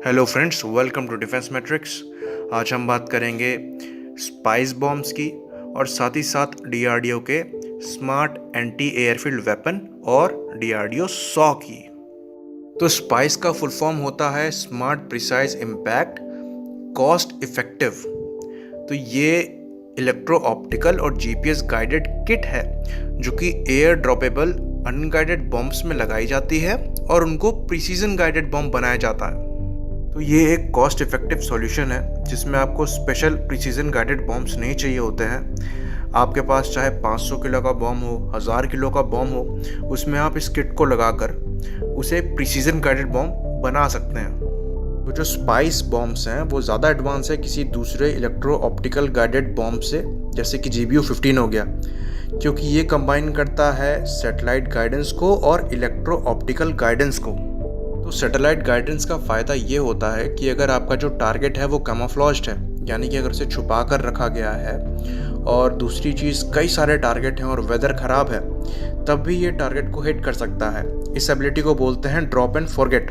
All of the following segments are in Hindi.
Hello friends, welcome to defence matrix. आज हम बात करेंगे स्पाइस बॉम्ब्स की और साथ ही साथ डीआरडीओ के स्मार्ट एंटी एयरफील्ड वेपन और डीआरडीओ सॉ की। तो स्पाइस का फुल फॉर्म होता है smart precise impact cost effective. तो ये इलेक्ट्रो ऑप्टिकल और जीपीएस गाइडेड किट है जो कि एयर ड्रॉपेबल अनगाइडेड बॉम्ब्स में लगाई जाती है और उनको प्रिसीजन गाइडेड बॉम्ब बनाया जाता है। तो ये एक कॉस्ट इफेक्टिव सॉल्यूशन है जिसमें आपको स्पेशल प्रिसीजन गाइडेड बॉम्ब्स नहीं चाहिए होते हैं। आपके पास चाहे 500 किलो का बॉम्ब हो, 1000 किलो का बॉम्ब हो, उसमें आप इस किट को लगाकर उसे प्रिसीजन गाइडेड बॉम्ब बना सकते हैं। तो जो स्पाइस बॉम्ब्स हैं वो ज़्यादा एडवांस है किसी दूसरे इलेक्ट्रो ऑप्टिकल गाइडेड बॉम्ब से, जैसे कि GBU-15 हो गया, क्योंकि ये कंबाइन करता है सैटेलाइट गाइडेंस को और इलेक्ट्रो ऑप्टिकल गाइडेंस को। तो सैटेलाइट गाइडेंस का फ़ायदा ये होता है कि अगर आपका जो टारगेट है वो कैमोफ्लेज्ड है, यानी कि अगर उसे छुपा कर रखा गया है, और दूसरी चीज़ कई सारे टारगेट हैं और वेदर ख़राब है, तब भी ये टारगेट को हिट कर सकता है। इस एबिलिटी को बोलते हैं ड्रॉप एंड फॉरगेट।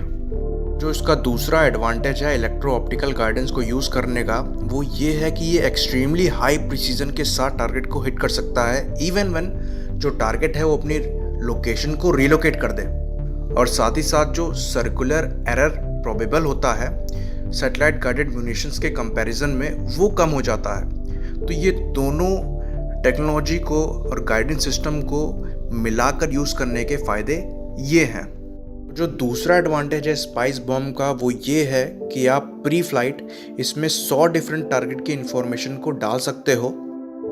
जो इसका दूसरा एडवांटेज है इलेक्ट्रो ऑप्टिकल गाइडेंस को यूज़ करने का, वो ये है कि ये एक्सट्रीमली हाई प्रिसीजन के साथ टारगेट को हिट कर सकता है, इवन व्हेन जो टारगेट है वो अपनी लोकेशन को रिलोकेट कर दे। और साथ ही साथ जो सर्कुलर एरर प्रोबेबल होता है सैटेलाइट गाइडेड म्यूनिशंस के कंपैरिजन में, वो कम हो जाता है। तो ये दोनों टेक्नोलॉजी को और गाइडेंस सिस्टम को मिलाकर यूज़ करने के फ़ायदे ये हैं। जो दूसरा एडवांटेज है स्पाइस बॉम्ब का, वो ये है कि आप प्री फ्लाइट इसमें 100 डिफरेंट टारगेट की इंफॉर्मेशन को डाल सकते हो,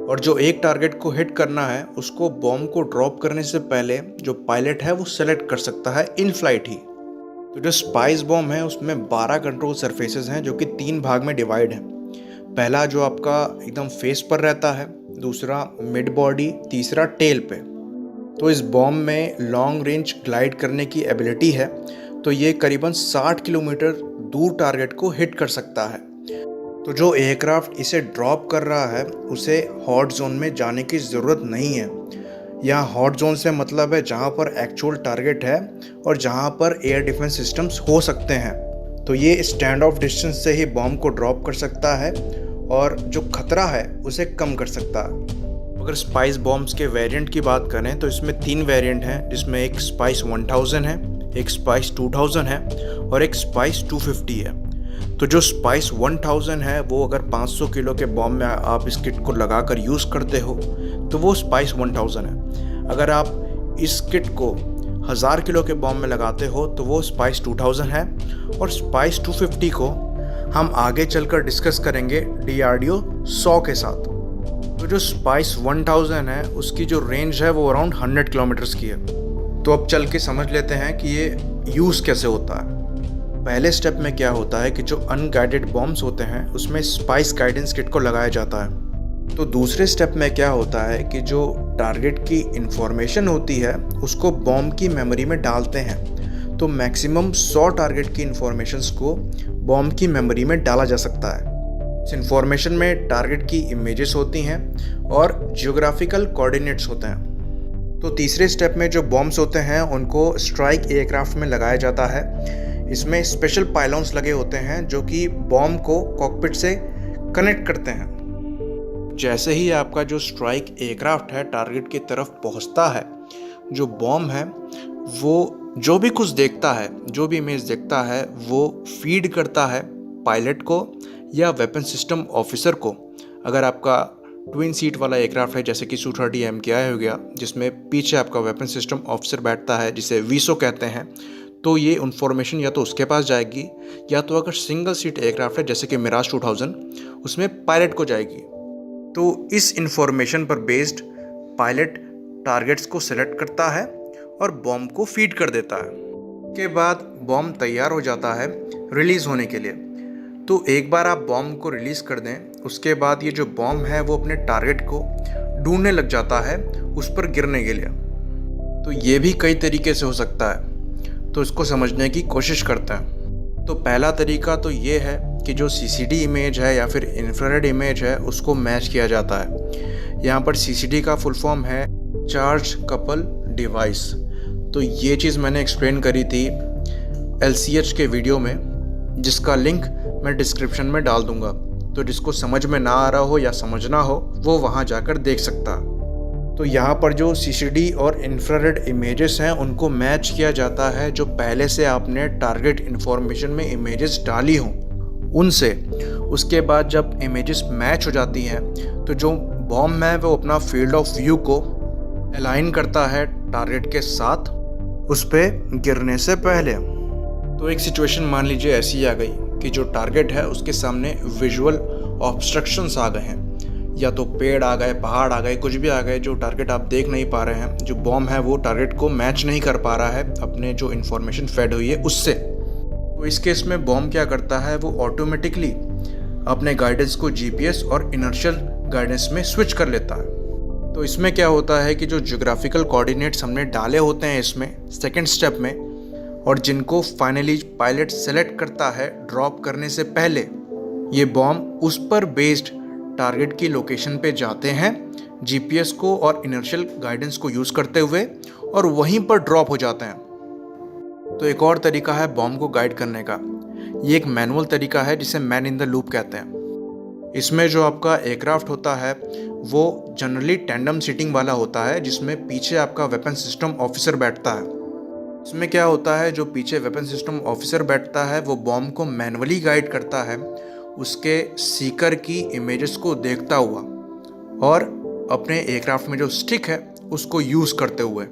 और जो एक टारगेट को हिट करना है उसको बॉम्ब को ड्रॉप करने से पहले जो पायलट है वो सेलेक्ट कर सकता है इन फ्लाइट ही। तो जो स्पाइस बॉम्ब है उसमें 12 कंट्रोल सरफेसेस हैं जो कि 3 भाग में डिवाइड है। पहला जो आपका एकदम फेस पर रहता है, दूसरा मिड बॉडी, तीसरा टेल पे। तो इस बॉम्ब में लॉन्ग रेंज ग्लाइड करने की एबिलिटी है, तो ये करीबन 60 किलोमीटर दूर टारगेट को हिट कर सकता है। तो जो एयरक्राफ्ट इसे ड्रॉप कर रहा है उसे हॉट जोन में जाने की ज़रूरत नहीं है। यहाँ हॉट जोन से मतलब है जहाँ पर एक्चुअल टारगेट है और जहाँ पर एयर डिफेंस सिस्टम्स हो सकते हैं। तो ये स्टैंड ऑफ डिस्टेंस से ही बॉम्ब को ड्रॉप कर सकता है और जो खतरा है उसे कम कर सकता है। अगर स्पाइस बॉम्ब्स के वेरिएंट की बात करें तो इसमें 3 वेरिएंट हैं, जिसमें एक स्पाइस 1000 है, एक स्पाइस 2000 है और एक स्पाइस 250 है। तो जो स्पाइस 1000 है वो अगर 500 किलो के बॉम्ब में आप इस किट को लगाकर यूज़ करते हो तो वो स्पाइस 1000 है। अगर आप इस किट को 1000 किलो के बॉम्ब में लगाते हो तो वो स्पाइस 2000 है, और स्पाइस 250 को हम आगे चलकर डिस्कस करेंगे डीआरडीओ सॉ के साथ। तो जो स्पाइस 1000 है उसकी जो रेंज है वो अराउंड 100 किलोमीटर्स की है। तो अब चल के समझ लेते हैं कि ये यूज़ कैसे होता है। पहले स्टेप में क्या होता है कि जो अनगाइडेड बॉम्ब्स होते हैं उसमें स्पाइस गाइडेंस किट को लगाया जाता है। तो दूसरे स्टेप में क्या होता है कि जो टारगेट की इंफॉर्मेशन होती है उसको बॉम्ब की मेमोरी में डालते हैं। तो मैक्सिमम 100 टारगेट की इंफॉर्मेशंस को बॉम्ब की मेमोरी में डाला जा सकता है। इस इंफॉर्मेशन में टारगेट की इमेजेस होती हैं और जियोग्राफिकल कोऑर्डिनेट्स होते हैं। तो तीसरे स्टेप में जो बॉम्ब्स होते हैं उनको स्ट्राइक एयरक्राफ्ट में लगाया जाता है। इसमें स्पेशल पाइलॉन्स लगे होते हैं जो कि बॉम्ब को कॉकपिट से कनेक्ट करते हैं। जैसे ही आपका जो स्ट्राइक एयरक्राफ्ट है टारगेट की तरफ पहुंचता है, जो बॉम्ब है वो जो भी कुछ देखता है, जो भी इमेज देखता है, वो फीड करता है पायलट को या वेपन सिस्टम ऑफिसर को। अगर आपका ट्विन सीट वाला एयरक्राफ्ट है जैसे कि Su-30 MKI हो गया, जिसमें पीछे आपका वेपन सिस्टम ऑफिसर बैठता है जिसे वीसो कहते हैं, तो ये इन्फॉर्मेशन या तो उसके पास जाएगी, या तो अगर सिंगल सीट एयरक्राफ्ट है जैसे कि मिराज 2000, उसमें पायलट को जाएगी। तो इस इन्फॉर्मेशन पर बेस्ड पायलट टारगेट्स को सेलेक्ट करता है और बॉम्ब को फीड कर देता है। के बाद बॉम्ब तैयार हो जाता है रिलीज़ होने के लिए। तो एक बार आप बॉम्ब को रिलीज़ कर दें, उसके बाद ये जो बॉम्ब है वो अपने टारगेट को ढूंढने लग जाता है उस पर गिरने के लिए। तो ये भी कई तरीके से हो सकता है, तो इसको समझने की कोशिश करते हैं। तो पहला तरीका तो ये है कि जो CCD इमेज है या फिर इंफ्रारेड इमेज है उसको मैच किया जाता है। यहाँ पर CCD का फुल फॉर्म है चार्ज कपल डिवाइस। तो ये चीज़ मैंने एक्सप्लेन करी थी LCH के वीडियो में, जिसका लिंक मैं डिस्क्रिप्शन में डाल दूंगा। तो जिसको समझ में ना आ रहा हो या समझना हो वो वहाँ जाकर देख सकता। तो यहाँ पर जो CCD और इंफ्रारेड इमेजेस हैं उनको मैच किया जाता है जो पहले से आपने टारगेट इन्फॉर्मेशन में इमेजेस डाली हों उनसे। उसके बाद जब इमेजेस मैच हो जाती हैं तो जो बॉम्ब है वो अपना फील्ड ऑफ व्यू को अलाइन करता है टारगेट के साथ उस पर गिरने से पहले। तो एक सिचुएशन मान लीजिए ऐसी आ गई कि जो टारगेट है उसके सामने विजुअल ऑब्स्ट्रक्शंस आ गए हैं, या तो पेड़ आ गए, पहाड़ आ गए, कुछ भी आ गए जो टारगेट आप देख नहीं पा रहे हैं। जो बॉम्ब है वो टारगेट को मैच नहीं कर पा रहा है अपने जो इन्फॉर्मेशन फेड हुई है उससे। तो इस केस में बॉम्ब क्या करता है, वो ऑटोमेटिकली अपने गाइडेंस को GPS और इनर्शियल गाइडेंस में स्विच कर लेता है। तो इसमें क्या होता है कि जो ज्योग्राफिकल कोऑर्डिनेट्स हमने डाले होते हैं इसमें सेकंड स्टेप में, और जिनको फाइनली पायलट सेलेक्ट करता है ड्रॉप करने से पहले, ये बॉम्ब उस पर बेस्ड टारगेट की लोकेशन पे जाते हैं GPS को और इनर्शियल गाइडेंस को यूज़ करते हुए, और वहीं पर ड्रॉप हो जाते हैं। तो एक और तरीका है बॉम्ब को गाइड करने का। ये एक मैनुअल तरीका है जिसे मैन इन द लूप कहते हैं। इसमें जो आपका एयरक्राफ्ट होता है वो जनरली टैंडम सीटिंग वाला होता है, जिसमें पीछे आपका वेपन सिस्टम ऑफिसर बैठता है। इसमें क्या होता है, जो पीछे वेपन सिस्टम ऑफिसर बैठता है वो बॉम्ब को मैनुअली गाइड करता है उसके सीकर की इमेजेस को देखता हुआ, और अपने एयरक्राफ्ट में जो स्टिक है उसको यूज़ करते हुए।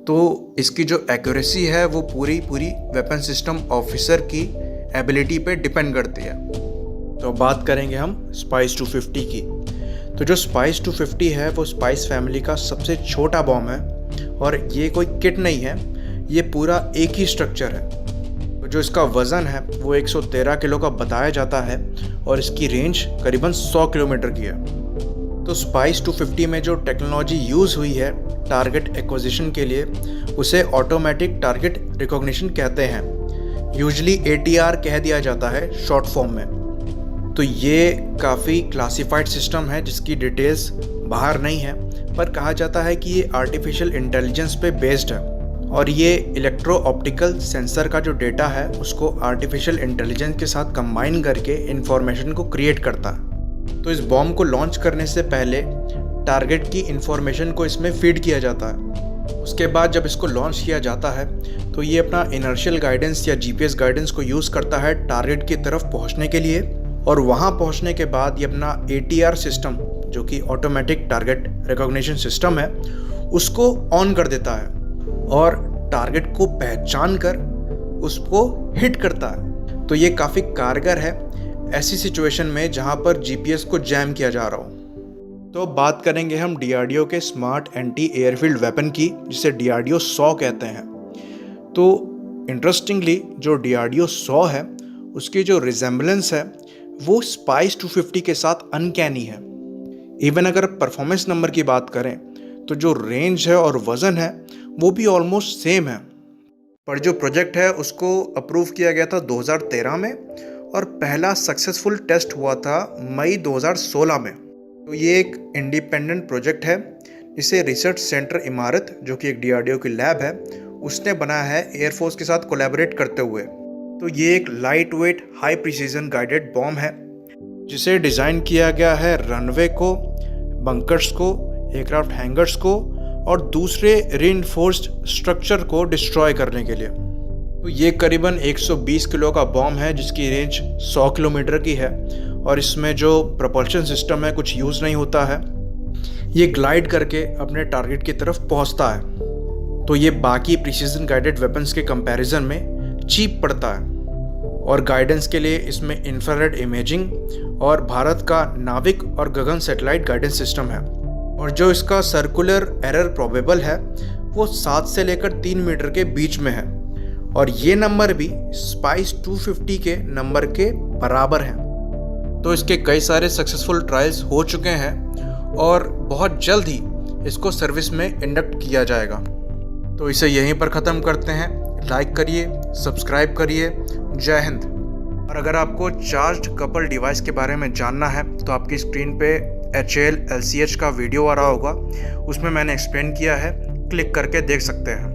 तो इसकी जो एक्यूरेसी है वो पूरी वेपन सिस्टम ऑफिसर की एबिलिटी पे डिपेंड करती है। तो बात करेंगे हम स्पाइस 250 की। तो जो स्पाइस 250 है वो स्पाइस फैमिली का सबसे छोटा बॉम्ब है, और ये कोई किट नहीं है, ये पूरा एक ही स्ट्रक्चर है। तो जो इसका वज़न है वो 113 किलो का बताया जाता है, और इसकी रेंज करीबन 100 किलोमीटर की है। तो स्पाइस 250 में जो टेक्नोलॉजी यूज़ हुई है टारगेट एक्विजिशन के लिए, उसे ऑटोमेटिक टारगेट रिकॉग्निशन कहते हैं। यूजली ATR कह दिया जाता है शॉर्ट फॉर्म में। तो ये काफ़ी क्लासिफाइड सिस्टम है जिसकी डिटेल्स बाहर नहीं है, पर कहा जाता है कि ये आर्टिफिशियल इंटेलिजेंस पे बेस्ड है, और ये इलेक्ट्रो ऑप्टिकल सेंसर का जो डेटा है उसको आर्टिफिशियल इंटेलिजेंस के साथ कंबाइन करके इंफॉर्मेशन को क्रिएट करता है। तो इस बॉम्ब को लॉन्च करने से पहले टारगेट की इंफॉर्मेशन को इसमें फीड किया जाता है। उसके बाद जब इसको लॉन्च किया जाता है तो ये अपना इनर्शियल गाइडेंस या GPS गाइडेंस को यूज़ करता है टारगेट की तरफ पहुँचने के लिए, और वहाँ पहुँचने के बाद ये अपना ATR सिस्टम जो कि ऑटोमेटिक टारगेट रिकॉग्निशन सिस्टम है उसको ऑन कर देता है, और टारगेट को पहचान कर उसको हिट करता है। तो ये काफ़ी कारगर है ऐसी सिचुएशन में जहाँ पर GPS को जैम किया जा रहा हो। तो बात करेंगे हम DRDO के स्मार्ट एंटी एयरफील्ड वेपन की, जिसे DRDO 100 कहते हैं। तो इंटरेस्टिंगली जो DRDO 100 है उसकी जो रिजेम्बलेंस है वो स्पाइस 250 के साथ अनकैनी है। इवन अगर परफॉर्मेंस नंबर की बात करें तो जो रेंज है और वज़न है वो भी ऑलमोस्ट सेम है। पर जो प्रोजेक्ट है उसको अप्रूव किया गया था 2013 में, और पहला सक्सेसफुल टेस्ट हुआ था मई 2016 में। तो ये एक इंडिपेंडेंट प्रोजेक्ट है जिसे रिसर्च सेंटर इमारत, जो कि एक DRDO की लैब है, उसने बनाया है एयरफोर्स के साथ कोलैबोरेट करते हुए। तो ये एक light weight high precision guided bomb है जिसे डिज़ाइन किया गया है रनवे को, बंकर्स को, एयरक्राफ्ट हैंगर्स को और दूसरे रीइंफोर्स्ड स्ट्रक्चर को डिस्ट्रॉय करने के लिए। तो ये करीबन 120 किलो का बॉम्ब है जिसकी रेंज 100 किलोमीटर की है, और इसमें जो propulsion सिस्टम है कुछ यूज़ नहीं होता है। ये ग्लाइड करके अपने टारगेट की तरफ पहुंचता है। तो ये बाकी प्रिसीजन गाइडेड वेपन्स के कंपैरिजन में चीप पड़ता है, और गाइडेंस के लिए इसमें इंफ्रारेड इमेजिंग और भारत का नाविक और गगन सैटेलाइट गाइडेंस सिस्टम है। और जो इसका सर्कुलर एरर प्रोबेबल है वो 7 से लेकर 3 मीटर के बीच में है, और ये नंबर भी स्पाइस 250 के नंबर के बराबर है। तो इसके कई सारे सक्सेसफुल ट्रायल्स हो चुके हैं, और बहुत जल्द ही इसको सर्विस में इंडक्ट किया जाएगा। तो इसे यहीं पर ख़त्म करते हैं। लाइक करिए, सब्सक्राइब करिए। जय हिंद। और अगर आपको चार्ज्ड कपल डिवाइस के बारे में जानना है तो आपकी स्क्रीन पे HAL LCH का वीडियो आ रहा होगा, उसमें मैंने एक्सप्लेन किया है, क्लिक करके देख सकते हैं।